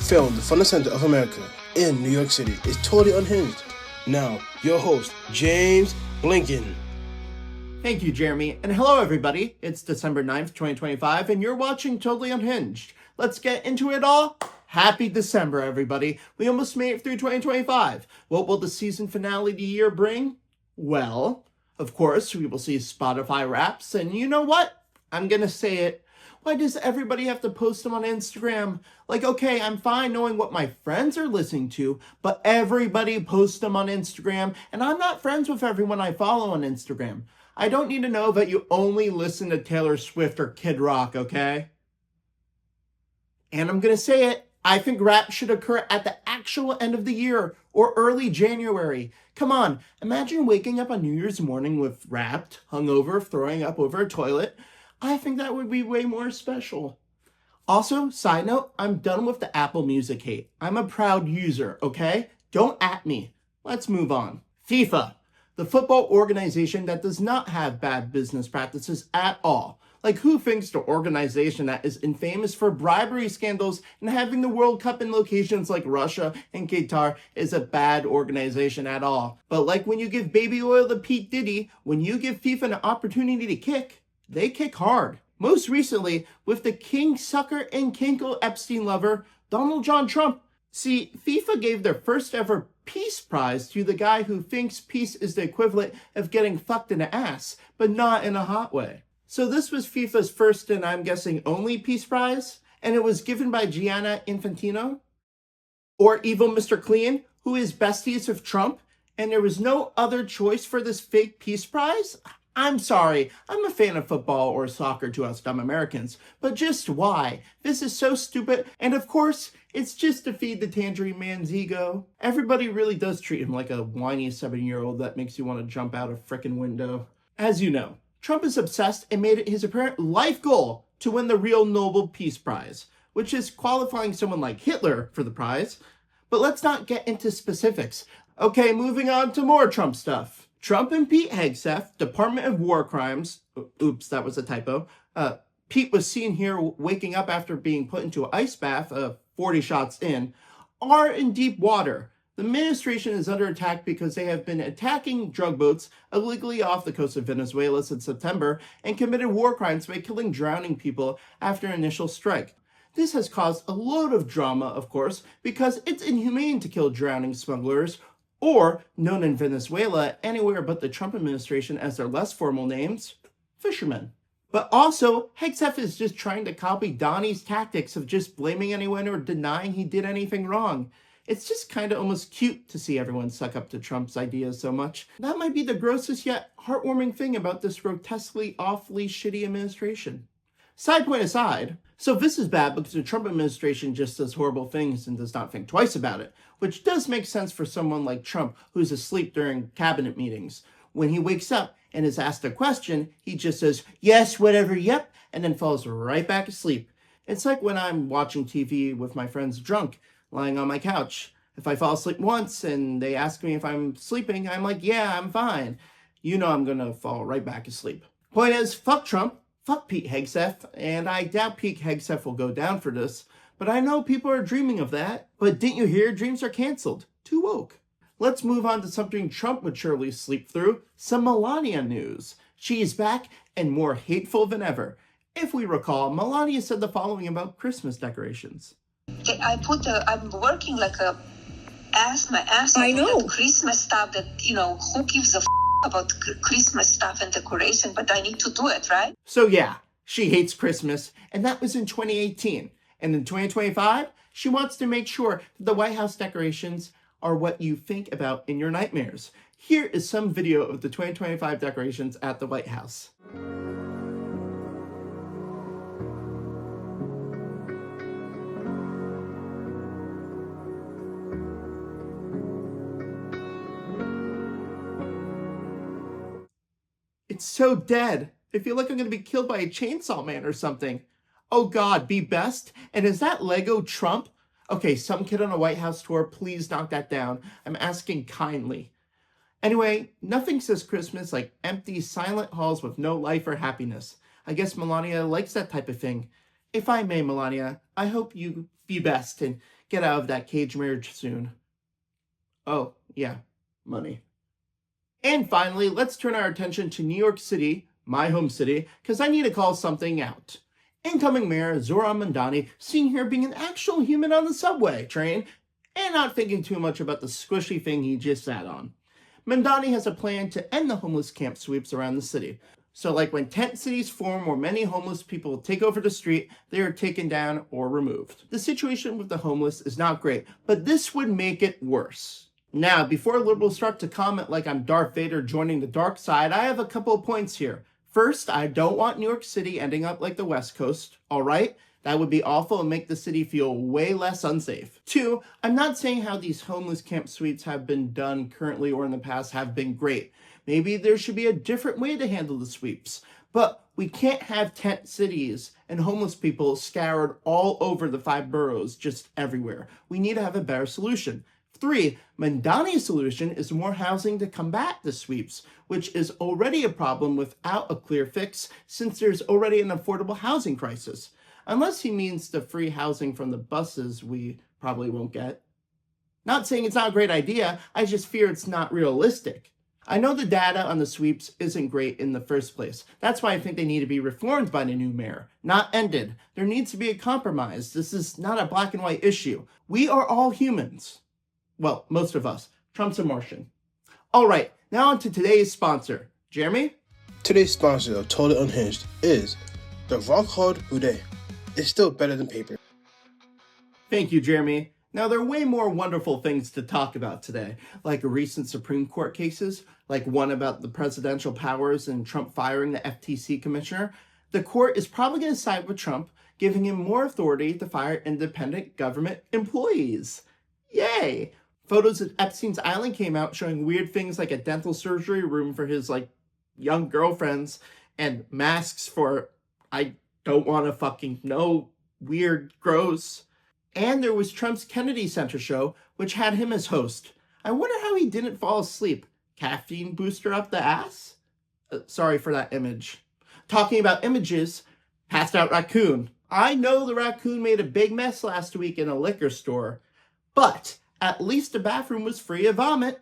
Filmed from the center of America in New York City is Totally Unhinged. Now, your host, James Blinken. Thank you, Jeremy. And hello, everybody. It's December 9th, 2025, and you're watching Totally Unhinged. Let's get into it all. Happy December, everybody. We almost made it through 2025. What will the season finale of the year bring? Well, of course, we will see Spotify Wraps, and you know what? I'm going to say it. Why does everybody have to post them on Instagram? Like, okay, I'm fine knowing what my friends are listening to, but everybody posts them on Instagram, and I'm not friends with everyone I follow on Instagram. I don't need to know that you only listen to Taylor Swift or Kid Rock, okay? And I'm going to say it. I think rap should occur at the actual end of the year or early January. Come on, imagine waking up on New Year's morning with Wrapped, hungover, throwing up over a toilet. I think that would be way more special. Also, side note, I'm done with the Apple Music hate. I'm a proud user, okay? Don't at me. Let's move on. FIFA, the football organization that does not have bad business practices at all. Like, who thinks the organization that is infamous for bribery scandals and having the World Cup in locations like Russia and Qatar is a bad organization at all? But like when you give baby oil to Pete Diddy, when you give FIFA an opportunity to kick, they kick hard. Most recently, with the king sucker and kinkle Epstein lover, Donald John Trump. See, FIFA gave their first ever Peace Prize to the guy who thinks peace is the equivalent of getting fucked in the ass, but not in a hot way. So this was FIFA's first and I'm guessing only Peace Prize, and it was given by Gianna Infantino, or Evil Mr. Clean, who is besties with Trump, and there was no other choice for this fake Peace Prize? I'm sorry, I'm a fan of football or soccer to us dumb Americans, but just why? This is so stupid, and of course, it's just to feed the Tangerine Man's ego. Everybody really does treat him like a whiny 7-year-old that makes you want to jump out a frickin' window. As you know, Trump is obsessed and made it his apparent life goal to win the real Nobel Peace Prize, which is qualifying someone like Hitler for the prize. But let's not get into specifics. Okay, moving on to more Trump stuff. Trump and Pete Hegeseth, Department of War Crimes, oops, that was a typo. Pete was seen here waking up after being put into an ice bath, 40 shots in, are in deep water. The administration is under attack because they have been attacking drug boats illegally off the coast of Venezuela since September and committed war crimes by killing drowning people after an initial strike. This has caused a load of drama, of course, because it's inhumane to kill drowning smugglers, or, known in Venezuela anywhere but the Trump administration as their less formal names, fishermen. But also, Hegseth is just trying to copy Donnie's tactics of just blaming anyone or denying he did anything wrong. It's just kind of almost cute to see everyone suck up to Trump's ideas so much. That might be the grossest yet heartwarming thing about this grotesquely, awfully shitty administration. Side point aside, so this is bad because the Trump administration just does horrible things and does not think twice about it, which does make sense for someone like Trump who's asleep during cabinet meetings. When he wakes up and is asked a question, he just says, yes, whatever, yep, and then falls right back asleep. It's like when I'm watching TV with my friends drunk, lying on my couch. If I fall asleep once and they ask me if I'm sleeping, I'm like, yeah, I'm fine. You know I'm gonna fall right back asleep. Point is, fuck Trump. Fuck Pete Hegseth, and I doubt Pete Hegseth will go down for this, but I know people are dreaming of that. But didn't you hear? Dreams are canceled. Too woke. Let's move on to something Trump would surely sleep through, some Melania news. She is back and more hateful than ever. If we recall, Melania said the following about Christmas decorations. I'm working like my ass off I know. on that Christmas stuff that, who gives a about Christmas stuff and decoration, but I need to do it, right? So yeah, she hates Christmas, and that was in 2018. And in 2025, she wants to make sure the White House decorations are what you think about in your nightmares. Here is some video of the 2025 decorations at the White House. It's so dead. I feel like I'm going to be killed by a chainsaw man or something. Oh God, be best? And is that Lego Trump? Okay, some kid on a White House tour, please knock that down. I'm asking kindly. Anyway, nothing says Christmas like empty, silent halls with no life or happiness. I guess Melania likes that type of thing. If I may, Melania, I hope you be best and get out of that cage marriage soon. Oh, yeah, money. And finally, let's turn our attention to New York City, my home city, because I need to call something out. Incoming Mayor Zohran Mamdani seen here being an actual human on the subway train and not thinking too much about the squishy thing he just sat on. Mamdani has a plan to end the homeless camp sweeps around the city. So like when tent cities form where many homeless people take over the street, they are taken down or removed. The situation with the homeless is not great, but this would make it worse. Now, before liberals start to comment like I'm Darth Vader joining the dark side, I have a couple of points here. First, I don't want New York City ending up like the West Coast, all right? That would be awful and make the city feel way less unsafe. Two, I'm not saying how these homeless camp suites have been done currently or in the past have been great. Maybe there should be a different way to handle the sweeps. But we can't have tent cities and homeless people scattered all over the 5 boroughs, just everywhere. We need to have a better solution. 3, Mamdani's solution is more housing to combat the sweeps, which is already a problem without a clear fix since there's already an affordable housing crisis. Unless he means the free housing from the buses we probably won't get. Not saying it's not a great idea, I just fear it's not realistic. I know the data on the sweeps isn't great in the first place. That's why I think they need to be reformed by the new mayor, not ended. There needs to be a compromise. This is not a black and white issue. We are all humans. Well, most of us. Trump's a Martian. All right, now on to today's sponsor. Jeremy? Today's sponsor of Totally Unhinged is the rock hard Boudet. It's still better than paper. Thank you, Jeremy. Now, there are way more wonderful things to talk about today, like recent Supreme Court cases, like one about the presidential powers and Trump firing the FTC commissioner. The court is probably going to side with Trump, giving him more authority to fire independent government employees. Yay! Photos of Epstein's Island came out showing weird things like a dental surgery room for his, young girlfriends and masks for, I don't want to fucking know, weird, gross. And there was Trump's Kennedy Center show, which had him as host. I wonder how he didn't fall asleep. Caffeine booster up the ass? Sorry for that image. Talking about images, passed out raccoon. I know the raccoon made a big mess last week in a liquor store, but at least the bathroom was free of vomit.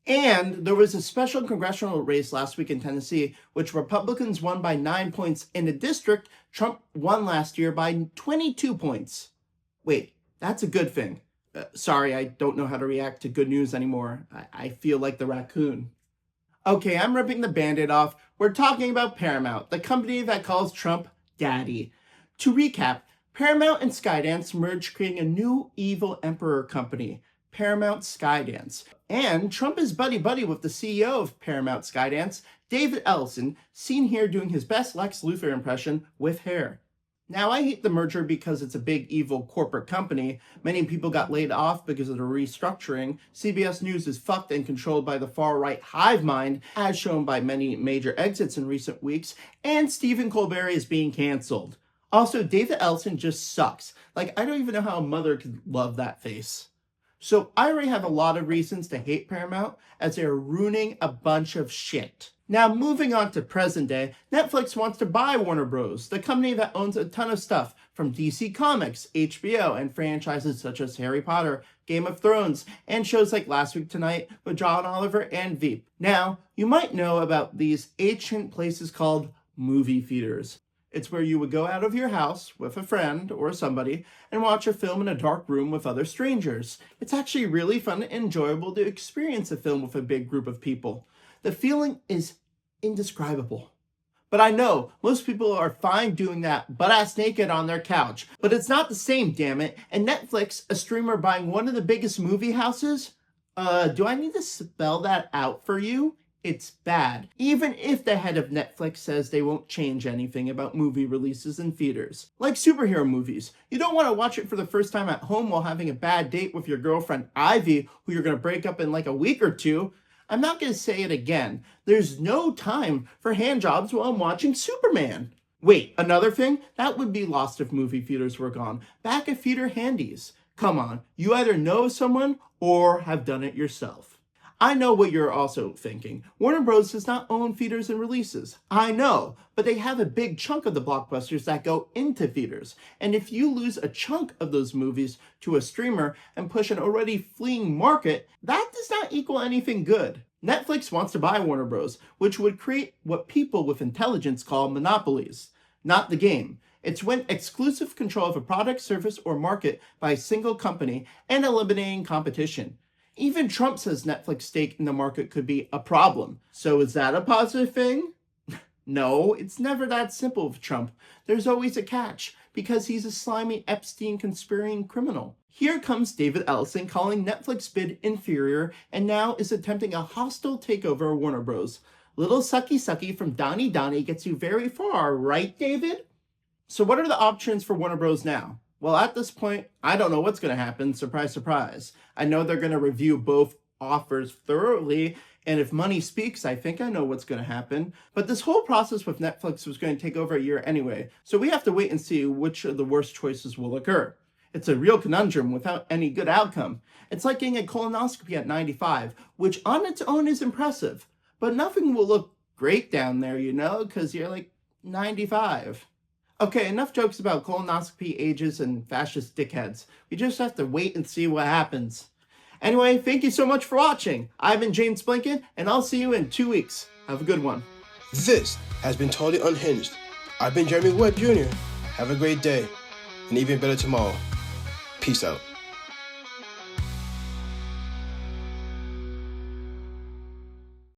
And there was a special congressional race last week in Tennessee, which Republicans won by 9 points in a district Trump won last year by 22 points. Wait, that's a good thing. Sorry, I don't know how to react to good news anymore. I feel like the raccoon. Okay, I'm ripping the Band-Aid off. We're talking about Paramount, the company that calls Trump Daddy. To recap, Paramount and Skydance merged, creating a new evil emperor company, Paramount Skydance. And Trump is buddy-buddy with the CEO of Paramount Skydance, David Ellison, seen here doing his best Lex Luthor impression with hair. Now, I hate the merger because it's a big evil corporate company. Many people got laid off because of the restructuring. CBS News is fucked and controlled by the far-right hive mind, as shown by many major exits in recent weeks. And Stephen Colbert is being canceled. Also, David Ellison just sucks. I don't even know how a mother could love that face. So I already have a lot of reasons to hate Paramount, as they're ruining a bunch of shit. Now, moving on to present day, Netflix wants to buy Warner Bros., the company that owns a ton of stuff, from DC Comics, HBO, and franchises such as Harry Potter, Game of Thrones, and shows like Last Week Tonight with John Oliver and Veep. Now, you might know about these ancient places called movie theaters. It's where you would go out of your house with a friend or somebody and watch a film in a dark room with other strangers. It's actually really fun and enjoyable to experience a film with a big group of people. The feeling is indescribable. But I know most people are fine doing that butt-ass naked on their couch. But it's not the same, damn it. And Netflix, a streamer buying one of the biggest movie houses? Do I need to spell that out for you? It's bad. Even if the head of Netflix says they won't change anything about movie releases in theaters. Like superhero movies. You don't want to watch it for the first time at home while having a bad date with your girlfriend Ivy, who you're going to break up in a week or two. I'm not going to say it again. There's no time for handjobs while I'm watching Superman. Wait, another thing? That would be lost if movie theaters were gone. Back at theater handies. Come on, you either know someone or have done it yourself. I know what you're also thinking. Warner Bros. Does not own theaters and releases. I know, but they have a big chunk of the blockbusters that go into theaters. And if you lose a chunk of those movies to a streamer and push an already fleeing market, that does not equal anything good. Netflix wants to buy Warner Bros., which would create what people with intelligence call monopolies. Not the game. It's when exclusive control of a product, service, or market by a single company and eliminating competition. Even Trump says Netflix's stake in the market could be a problem. So is that a positive thing? No, it's never that simple with Trump. There's always a catch, because he's a slimy Epstein conspiring criminal. Here comes David Ellison calling Netflix bid inferior and now is attempting a hostile takeover of Warner Bros. Little sucky sucky from Donnie gets you very far, right, David? So what are the options for Warner Bros. Now? Well, at this point, I don't know what's going to happen. Surprise, surprise. I know they're going to review both offers thoroughly, and if money speaks, I think I know what's going to happen. But this whole process with Netflix was going to take over a year anyway, so we have to wait and see which of the worst choices will occur. It's a real conundrum without any good outcome. It's like getting a colonoscopy at 95, which on its own is impressive, but nothing will look great down there, because you're like 95. Okay, enough jokes about colonoscopy ages and fascist dickheads. We just have to wait and see what happens. Anyway, thank you so much for watching. I've been James Blinken, and I'll see you in 2 weeks. Have a good one. This has been Totally Unhinged. I've been Jeremy Webb Jr. Have a great day, and even better tomorrow. Peace out.